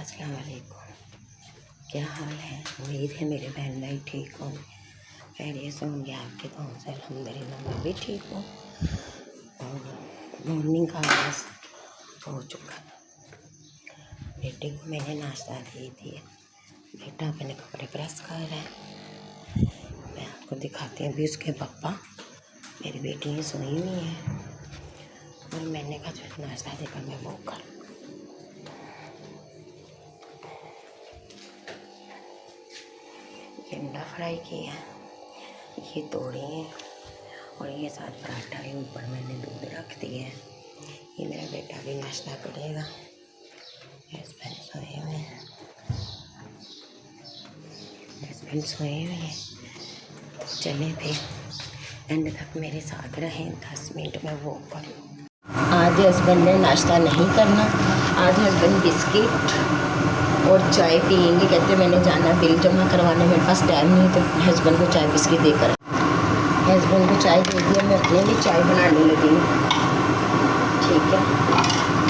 अस्सलाम वालेकुम। क्या हाल है? उम्मीद है मेरे बहन भाई ठीक होंगे, खैरियत से होंगे। आपके तो से अल्हम्दुलिल्लाह मैं भी ठीक हूँ। और मॉर्निंग का आगाज़ हो चुका। बेटे को मैंने नाश्ता दे दिया। बेटा अपने कपड़े प्रेस कर रहा है। मैं आपको दिखाती हूँ। अभी उसके पापा मेरी बेटी सोई हुई है और मैंने कहा नाश्ता देकर मैं वो कर। अंडा फ्राई किया, ये तोड़े हैं और ये साथ पराठा है। ऊपर मैंने दूध रख दिया है। ये मेरा बेटा भी नाश्ता करेगा। हस्बैंड सोए हुए हैं, हस्बैंड सोए हुए हैं। चले फिर एंड तक मेरे साथ रहें, 10 मिनट में वो करूँ। आज हस्बैंड ने नाश्ता नहीं करना। आज हस्बैंड बिस्किट और चाय पियेंगे। कहते मैंने जाना बिल जमा करवाने, मेरे पास टाइम नहीं। तो हस्बैंड को चाय बिस्किट देकर हस्बैंड को चाय दे दिया। मैं अपने लिए चाय बनाने लगी हूँ, ठीक है।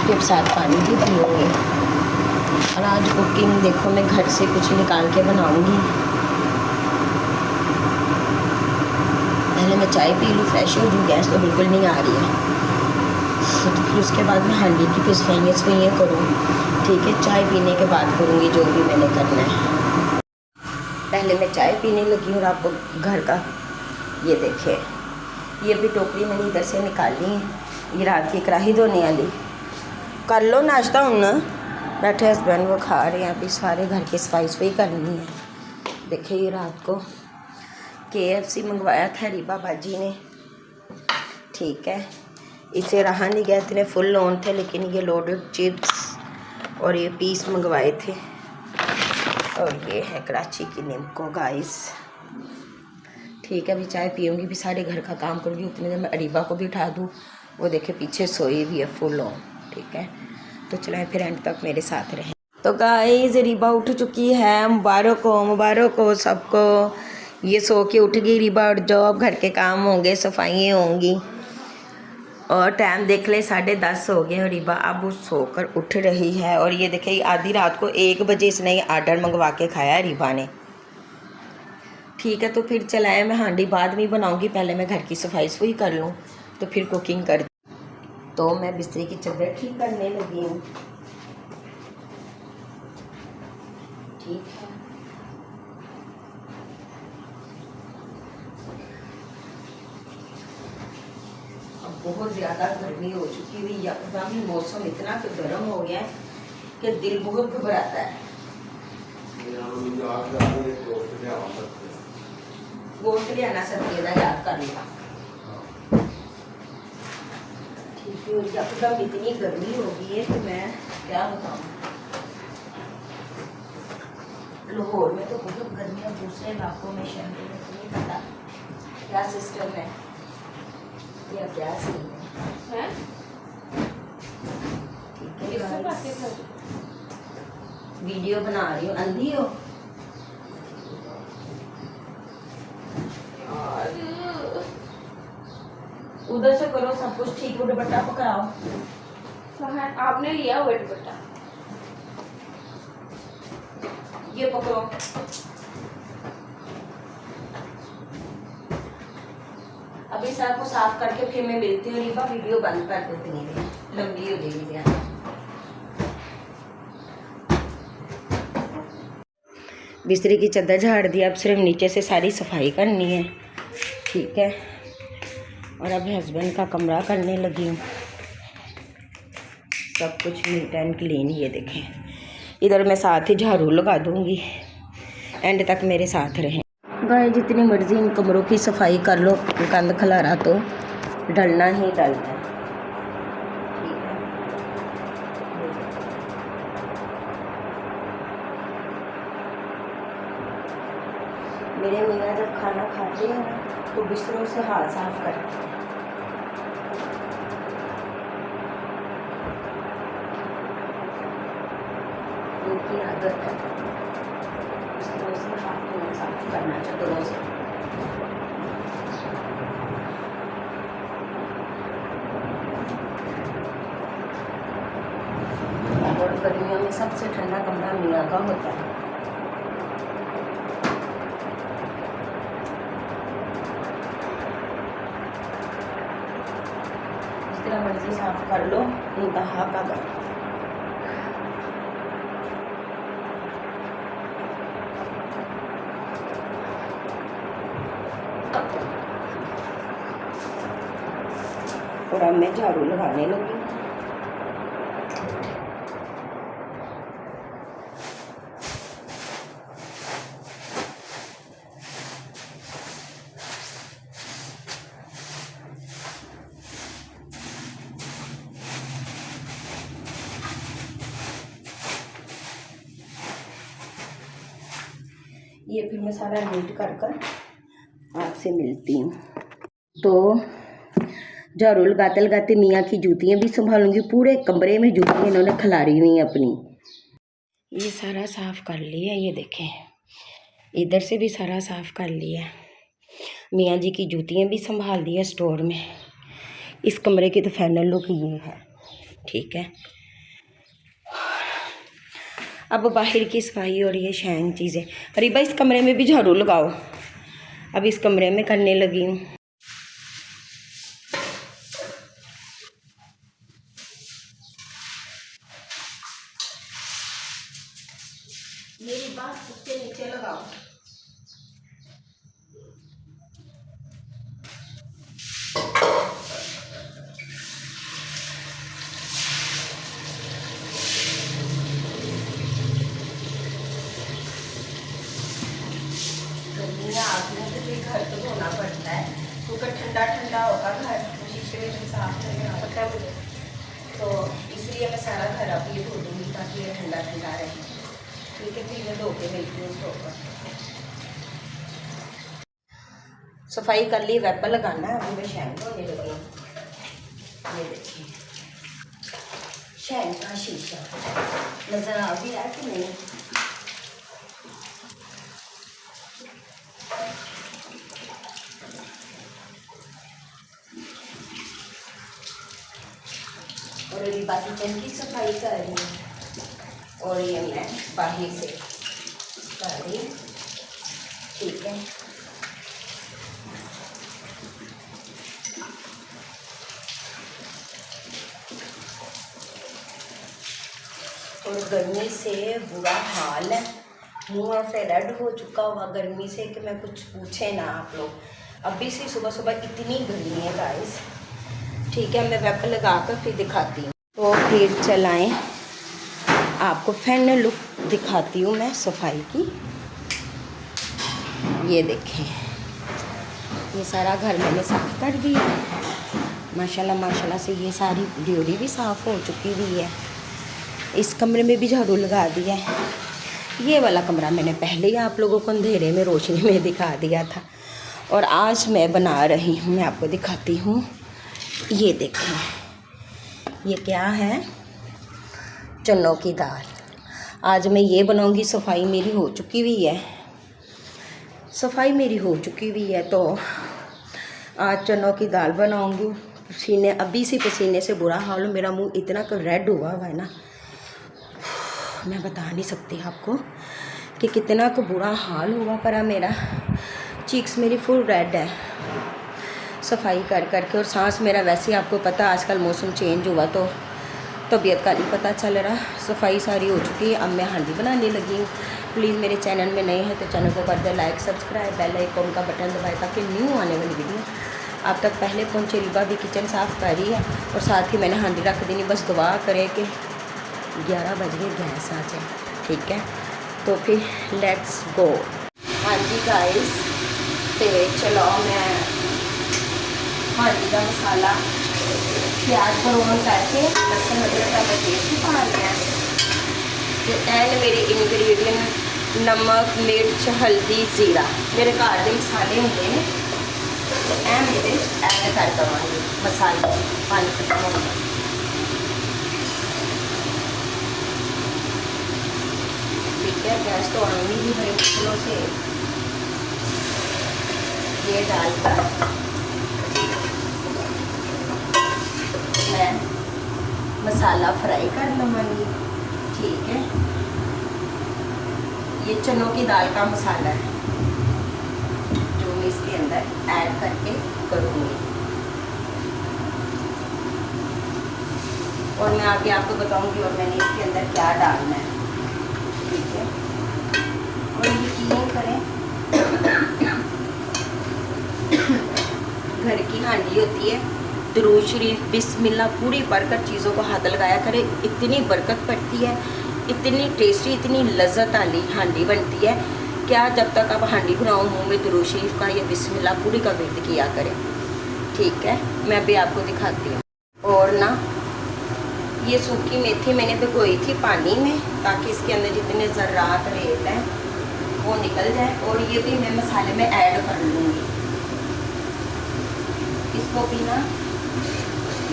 फिर साथ पानी भी पियेंगे। और आज कुकिंग देखो, मैं घर से कुछ निकाल के बनाऊँगी। पहले मैं चाय पी लूँ, फ्रेश हो जाऊँ। गैस तो बिल्कुल नहीं आ रही है। तो फिर उसके बाद मैं हांडी की फिर सफाइयाँ करूँ, ठीक है। चाय पीने के बाद करूँगी जो भी मैंने करना है। पहले मैं चाय पीने लगी और आपको घर का ये देखे, ये भी टोकरी मैंने इधर से निकाली है। ये रात की कढ़ाई धोने वाली। कर लो नाश्ता हूँ ना। बैठे हस्बैंड वो खा रहे हैं। अभी सारे घर की सफाई करनी है। देखिए ये रात को KFC मंगवाया था रीबा बाजी ने, ठीक है। इसे रहा नहीं गया, इतने फुल लोन थे, लेकिन ये लोडेड चिप्स और ये पीस मंगवाए थे। और ये है कराची की निम्को गाइस, ठीक है। अभी चाय पीऊँगी, भी सारे घर का काम करूँगी। उतने देर में अरीबा को भी उठा दूँ। वो देखे पीछे सोई भी है फुल लोन, ठीक है। तो चलें फिर एंड तक मेरे साथ रहें। तो गाइस रीबा उठ चुकी है। मुबारक हो सबको। ये सो के उठ गई रीबा। और जॉब घर के काम होंगे, सफाइयाँ होंगी। और टाइम देख ले 10:30 हो गए। और रीबा अब सोकर उठ रही है। और ये देखिए आधी रात को 1 बजे इसने आर्डर मंगवा के खाया है रीबा ने, ठीक है। तो फिर चलाए, मैं हांडी बाद में बनाऊंगी। पहले मैं घर की सफाई कर लूँ तो फिर कुकिंग कर। तो मैं बिस्तरे की चादर ठीक करने लगी हूँ, ठीक है। बहुत ज़्यादा गर्मी हो चुकी हुई, एकदम ही मौसम इतना तो गर्म हो गया है कि दिल बहुत घबराता है। गोश्त ले आना सब्जी का याद कर लिया, ठीक है। एकदम इतनी गर्मी हो गई है कि मैं क्या बताऊँ। लाहौर में तो बहुत गर्मी है, दूसरे इलाकों में शहर में तो नहीं पता क्या सिस्टम है या क्या सीन है, ठीक है। वीडियो बना रही हूँ। अंधी हो? उधर से करो सब कुछ ठीक। वो दुपट्टा पकड़ाओ। आपने लिया हुआ दुपट्टा, ये पकड़ो। अभी सर को साफ करके फिर मैं मिलती हूँ रीबा। वीडियो बंद कर दो, इतनी देर लंबी हो जाएगी ज़्यादा। बिस्तरे की चादर झाड़ दिया। अब सिर्फ नीचे से सारी सफाई करनी है, ठीक है। और अब हस्बैंड का कमरा करने लगी हूँ। सब कुछ नीट एंड क्लीन। ये देखें, इधर मैं साथ ही झाड़ू लगा दूँगी। एंड तक मेरे साथ रहें। गाय जितनी मर्जी इन कमरों की सफाई कर लो, गंद खलारा तो डलना ही डलना है, ठीक है। मेरे मियाँ जब खाना खाते हैं ना तो बिस्तरों से हाथ साफ करते हैं। उनकी आदत है बिस्तरों से हाथ साफ करना, चटोरों से। और गर्मियों में सबसे ठंडा कमरा मियाँ का होता है। जिस तरह मर्जी साफ कर लो, इंतहा का कर। और अब मैं झाड़ू लगाने लगी। ये फिर मैं सारा नीट कर कर आपसे मिलती हूँ। तो झाड़ू लगाते लगाते मियाँ की जूतियाँ भी संभालूंगी। पूरे कमरे में जूतियाँ इन्होंने खिलारी हुई हैं अपनी। ये सारा साफ़ कर लिया, ये देखें, इधर से भी सारा साफ़ कर लिया। मियाँ जी की जूतियाँ भी संभाल दी है स्टोर में। इस कमरे की तो फाइनल लुक ये है, ठीक है। अब बाहर की सफाई और ये शैंग चीज़ें। अरे भाई इस कमरे में भी झाड़ू लगाओ। अब इस कमरे में करने लगी हूँ। मेरी बात उसके नीचे लगाओ। आदमी तो फिर घर तो धोना पड़ता है, क्योंकि ठंडा ठंडा होगा घर, शीशे में भी साफ करना पड़ता है मुझे। तो इसलिए मैं सारा घर अब ये धो दूँगी ताकि ये ठंडा ठंडा रहे, ठीक है। फिर मैं धो के मिलती हूँ उसको। सफाई कर ली, वेपर लगाना है। अभी मैं शैम्पू होने लगी हूँ। ये देखिए शैम्पू का शीशा नज़र आ भी रहा है कि नहीं? और अभी बाकी किचन की सफाई कर रही हूँ और ये मैं बाहर से कर रही हूँ, ठीक है। और गर्मी से बुरा हाल है, मुँह ऐसे रेड हो चुका हुआ गर्मी से कि मैं कुछ पूछे ना आप लोग। अभी से सुबह सुबह इतनी गर्मी है गाइस, ठीक है। मैं वेपर लगा कर फिर दिखाती हूँ। तो फिर चलाएं, आपको फाइनल लुक दिखाती हूँ मैं सफाई की। ये देखें, ये सारा घर मैंने साफ़ कर दिया माशाल्लाह माशाल्लाह से। ये सारी ड्योरी भी साफ़ हो चुकी हुई है। इस कमरे में भी झाड़ू लगा दिया है। ये वाला कमरा मैंने पहले ही आप लोगों को अंधेरे में रोशनी में दिखा दिया था। और आज मैं बना रही हूँ, मैं आपको दिखाती हूँ। ये देखें, ये क्या है, चनों की दाल। आज मैं ये बनाऊँगी। सफाई मेरी हो चुकी हुई है, सफाई मेरी हो चुकी हुई है। तो आज चनों की दाल बनाऊँगी। पसीने, अभी से पसीने से बुरा हाल हो। मेरा मुंह इतना रेड हुआ है ना, मैं बता नहीं सकती आपको कि कितना को बुरा हाल हुआ। पर मेरा चीक्स मेरी फुल रेड है सफाई कर करके। और सांस मेरा वैसे ही आपको पता, आजकल मौसम चेंज हुआ तो तबीयत का नहीं पता चल रहा। सफाई सारी हो चुकी है। अब मैं हांडी बनाने लगी हूँ। प्लीज़ मेरे चैनल में नए हैं तो चैनल को कर दे लाइक, सब्सक्राइब, बेल आइकन का बटन दबाए ताकि न्यू आने वाली वीडियो आप तक पहले पहुँचे। रिबा भी किचन साफ़ कर रही है और साथ ही मैंने हांडी रख देनी। बस दुआ करें कि 11 बज गए गैस आ जाए, ठीक है। तो फिर लेट्स गो। हाँ जी गाइस, तो चलो मैं हांडी का मसाला प्याज भरोन करके लहसुन अदरक का पेस्ट पा लिया। तो एंड मेरे इंग्रेडिएंट नमक, मिर्च, हल्दी, जीरा मेरे घर के मसाले होंगे ने। तो ऐ मेरे ऐड कर देवांगी मसाले, पानी खत्म होगा। ठीक है, गैस तो आनी ही बड़े मुश्किलों से। ये डालकर मैं मसाला फ्राई कर लूँगी, ठीक है, ये चनों की दाल का मसाला है जो मैं इसके अंदर ऐड करके करूँगी। और मैं आगे आपको बताऊंगी और मैंने इसके अंदर क्या डालना है। ठीक है, और यकीन करें घर की हांडी होती है, दुरूद शरीफ बिस्मिल्लाह पूरी बरकत चीज़ों को हाथ लगाया करे, इतनी बरकत पड़ती है, इतनी टेस्टी, इतनी लज्जत वाली हांडी बनती है। क्या जब तक आप हांडी बनाओ मुँह में दुरूद शरीफ का या बिस्मिल्लाह पूरी का विर्द किया करें। ठीक है, मैं भी आपको दिखाती हूँ। और ना ये सूखी मेथी मैंने भिगोई थी पानी में ताकि इसके अंदर जितने ज़र्रात रेत हैं वो निकल जाए, और ये भी मैं मसाले में ऐड कर लूँगी। इसको भी ना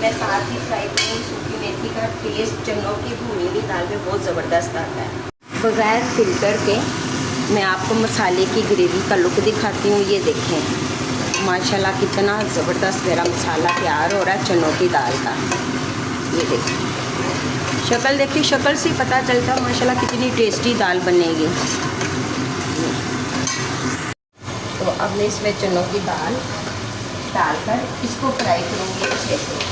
मैं साथ ही फ्राई करूँगी। सूखी मेथी का टेस्ट चनों की भुनी हुई दाल में बहुत ज़बरदस्त आता है। बग़ैर फिल्टर के मैं आपको मसाले की ग्रेवी का लुक दिखाती हूँ। ये देखें माशाल्लाह कितना ज़बरदस्त मेरा मसाला तैयार हो रहा है चनों की दाल का। ये देखिए शक्ल, देखिए शक्ल से पता चलता है माशाल्लाह कितनी टेस्टी दाल बनेगी। तो अब मैं इसमें चनों की दाल डालकर इसको फ्राई करूँगी अच्छे से।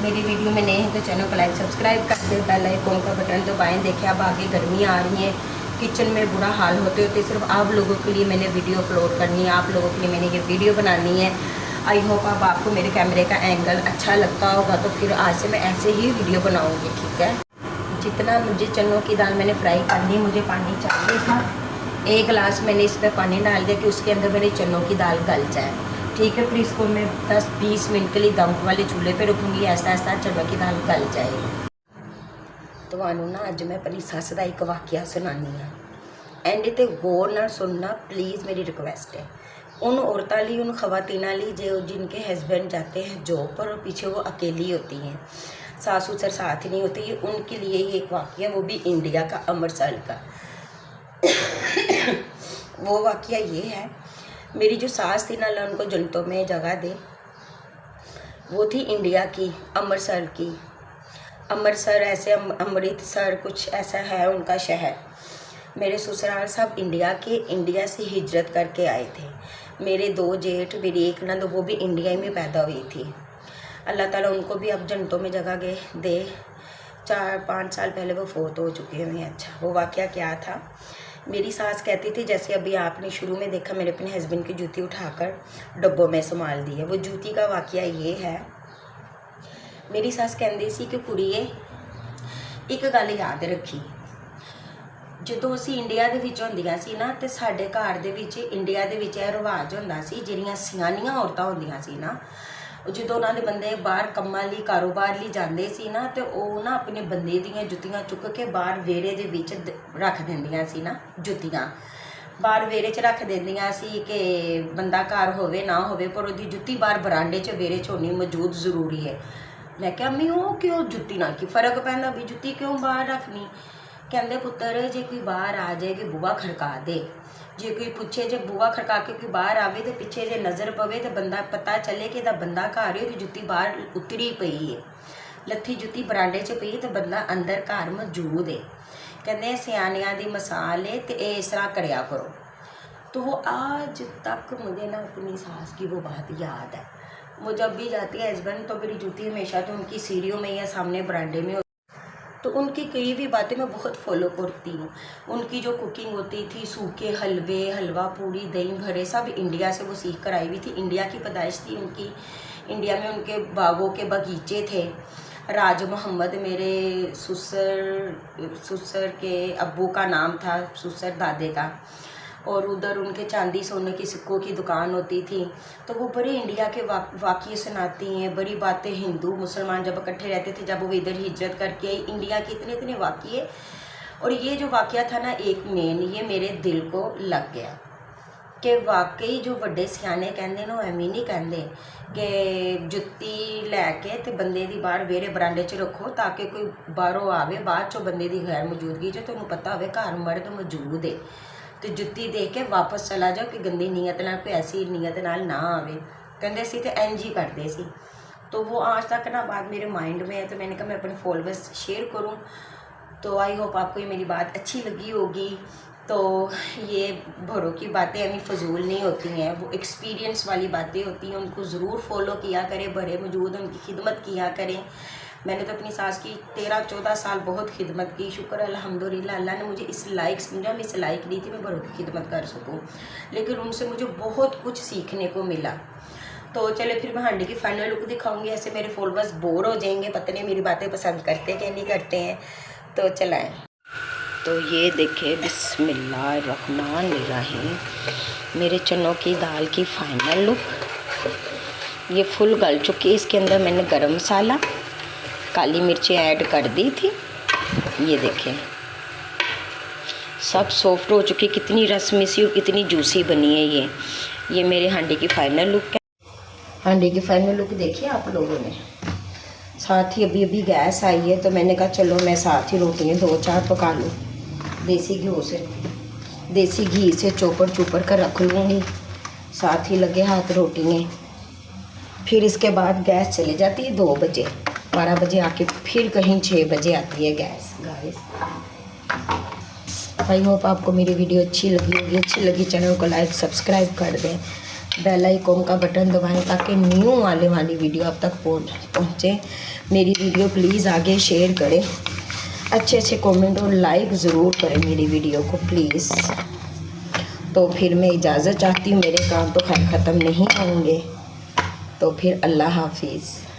मेरी वीडियो में नए हैं तो चैनल को लाइक सब्सक्राइब कर दे, बेल आइकन का बटन दबाएं। देखिए अब आगे गर्मी आ रही है, किचन में बुरा हाल होते होते सिर्फ आप लोगों के लिए मैंने वीडियो अपलोड करनी है, आप लोगों के लिए मैंने ये वीडियो बनानी है। आई होप अब आपको मेरे कैमरे का एंगल अच्छा लगता होगा, तो फिर आज से मैं ऐसे ही वीडियो बनाऊँगी। ठीक है, जितना मुझे चनों की दाल मैंने फ्राई कर ली, मुझे पानी चाहिए था, 1 गिलास मैंने इस पर पानी डाल दिया कि उसके अंदर मेरी चनों की दाल गल जाए। ठीक है, फिर इसको मैं 10-20 मिनट के लिए दम वाले चूल्हे पे रखूँगी, ऐसा ऐसा चनों की दाल गल जाएगी। तो आनू ना अज मैं अपनी सस का एक वाकया सुनानी है, एंड ते गौर नाल सुनना प्लीज़, मेरी रिक्वेस्ट है। उन औरतों ली, उन खवातीना ली जो जिनके हस्बैंड जाते हैं जॉब पर और पीछे वो अकेली होती हैं, सास ससुर साथ नहीं होती, ये उनके लिए ही एक वाकया, वो भी इंडिया का, अमृतसर का। वो वाकया ये है, मेरी जो सास थी ना, अल्लाह उनको जन्नतों में जगह दे, वो थी इंडिया की, अमृतसर की। अमृतसर ऐसे अमृतसर कुछ ऐसा है उनका शहर। मेरे ससुराल साहब इंडिया के, इंडिया से हिजरत करके आए थे। मेरे 2 जेठ, मेरी एक नंद, वो भी इंडिया में पैदा हुई थी। अल्लाह ताला उनको भी अब जन्नतों में जगह दे। 4-5 साल पहले वो फोत हो चुके हुए हैं। अच्छा, वो वाकया क्या था, मेरी सास कहती थी, जैसे अभी आपने शुरू में देखा मेरे अपने हस्बैंड की जूती उठाकर डब्बों में संभाल दी है, वो जूती का वाकया ये है। मेरी सास कहती सी कि कुड़िए एक गल याद रखी, ਜਦੋਂ ਅਸੀਂ ਇੰਡੀਆ ਦੇ ਵਿੱਚ ਹੁੰਦੀਆਂ ਸੀ ਨਾ ਤੇ ਸਾਡੇ ਘਰ ਦੇ ਵਿੱਚ ਇੰਡੀਆ ਦੇ ਵਿੱਚ ਇਹ ਰਿਵਾਜ ਹੁੰਦਾ ਸੀ, ਜਿਹੜੀਆਂ ਸਿਆਣੀਆਂ ਔਰਤਾਂ ਹੁੰਦੀਆਂ ਸੀ ਨਾ, ਜਦੋਂ ਉਹਨਾਂ ਦੇ ਬੰਦੇ ਬਾਹਰ ਕੰਮਾਂ ਲਈ, ਕਾਰੋਬਾਰ ਲਈ ਜਾਂਦੇ ਸੀ ਨਾ, ਤੇ ਉਹ ਨਾ ਆਪਣੇ ਬੰਦੇ ਦੀਆਂ ਜੁੱਤੀਆਂ ਚੁੱਕ ਕੇ ਬਾਹਰ ਵਿਹੜੇ ਦੇ ਵਿੱਚ ਰੱਖ ਦਿੰਦੀਆਂ ਸੀ ਨਾ, ਜੁੱਤੀਆਂ ਬਾਹਰ ਵਿਹੜੇ 'ਚ ਰੱਖ ਦਿੰਦੀਆਂ ਸੀ ਕਿ ਬੰਦਾ ਘਰ ਹੋਵੇ ਨਾ ਹੋਵੇ, ਪਰ ਉਹਦੀ ਜੁੱਤੀ ਬਾਹਰ ਬਰਾਂਡੇ 'ਚ ਵਿਹੜੇ 'ਚ ਹੋਣੀ ਮੌਜੂਦ ਜ਼ਰੂਰੀ ਹੈ। ਮੈਂ ਕਿਹਾ ਮੈਂ ਉਹ ਕਿਉਂ ਜੁੱਤੀ ਨਾਲ ਕੀ फ़र्क ਪੈਂਦਾ ਵੀ ਜੁੱਤੀ ਕਿਉਂ ਬਾਹਰ ਰੱਖਣੀ। कहते पुत्र जे कोई बाहर आ जाए कि बुआ खड़का दे, जे कोई पूछे जे बुआ खड़का के कोई बाहर आवे तो पिछे जे नज़र पवे तो बंदा पता चले कि बंदा घर है, जुत्ती बाहर उतरी पई है, लत्थी जुत्ती बरांडे च पई तो बंदा अंदर घर मौजूद है। कहते सियाणियां दी मसाल है तो ये इस तरह करया करो। तो वो आज तक मुझे ना अपनी सास की वो बात याद है। वो जब भी जाती है हस्बैंड तो मेरी जूती हमेशा तो उनकी सीढ़ियों में या सामने बरांडे में, तो उनकी कई भी बातें मैं बहुत फॉलो करती हूँ। उनकी जो कुकिंग होती थी, सूखे हलवे, हलवा पूड़ी, दही भरे, सब इंडिया से वो सीख कर आई हुई थी। इंडिया की पैदाइश थी उनकी, इंडिया में उनके बागों के बगीचे थे। राज मोहम्मद मेरे ससुर के अब्बू का नाम था, ससुर दादे का, और उधर उनके चांदी सोने की सिक्कों की दुकान होती थी। तो वो बड़े इंडिया के वाक़ये सुनाती हैं, बड़ी बातें। हिंदू मुसलमान जब इकट्ठे रहते थे, जब वो इधर हिजरत करके आई, इंडिया के इतने इतने वाक़ये। और ये जो वाक़या था ना एक मेन, ये मेरे दिल को लग गया कि वाकई जो बड़े सियाने कहते ना, एवं नहीं कहते कि जुत्ती लैके तो बंदे की बाहर वेरे बरांडे च रखो ताकि कोई बाहरों आवे, बाद चो बंदे की गैर मौजूदगी च तुहानूं पता होवे घर मर्द मौजूद है, तो जुत्ती दे के वापस चला जाओ कि गंदी नीयत नाल, कोई ऐसी नीयत नाल ना आवे। कहते सी तो इंज ही करते सी। तो वो आज तक ना बात मेरे माइंड में है, तो मैंने कहा मैं अपने फॉलोअर्स शेयर करूं। तो आई होप आपको ये मेरी बात अच्छी लगी होगी। तो ये भरों की बातें अभी फजूल नहीं होती हैं, वो एक्सपीरियंस वाली बातें होती हैं, उनको ज़रूर फॉलो किया करें, बड़े मौजूद उनकी खिदमत किया करें। मैंने तो अपनी सास की 13-14 साल बहुत खिदमत की, शुक्र अल्हम्दुलिल्लाह अल्लाह ने मुझे इस लायक समझा, मैं इस लायक नहीं थी मैं बड़ों की खिदमत कर सकूं, लेकिन उनसे मुझे बहुत कुछ सीखने को मिला। तो चले फिर मैं हांडी की फाइनल लुक दिखाऊंगी, ऐसे मेरे फॉलोअर्स बोर हो जाएंगे, पता नहीं मेरी बातें पसंद करते कि नहीं करते हैं। तो चलाएँ। तो ये देखिए बिस्मिल्लाहिर्रहमानिर्रहीम मेरे चनों की दाल की फ़ाइनल लुक। ये फुल गल चुकी है, इसके अंदर मैंने गरम मसाला, काली मिर्चें ऐड कर दी थी। ये देखें सब सॉफ्ट हो चुकी, कितनी रस्मी सी और कितनी जूसी बनी है ये मेरे हांडी की फ़ाइनल लुक है। हांडी की फ़ाइनल लुक देखिए आप लोगों ने। साथ ही अभी गैस आई है, तो मैंने कहा चलो मैं साथ ही रोटियाँ 2-4 पका लूँ। देसी घी से चोपर कर रख लूँगी, साथ ही लगे हाथ रोटियाँ। फिर इसके बाद गैस चली जाती है 2 बजे, 12 बजे आके फिर कहीं 6 बजे आती है गैस। गाइस आई होप आपको मेरी वीडियो अच्छी लगी होगी। अच्छी लगी चैनल को लाइक सब्सक्राइब कर दें, बेल आइकन का बटन दबाएं ताकि न्यू आने वाली वीडियो आप तक पहुँचे। मेरी वीडियो प्लीज़ आगे शेयर करें, अच्छे कमेंट और लाइक ज़रूर करें मेरी वीडियो को प्लीज़। तो फिर मैं इजाज़त चाहती हूँ, मेरे काम तो खैर ख़त्म नहीं होंगे। तो फिर अल्लाह हाफिज़।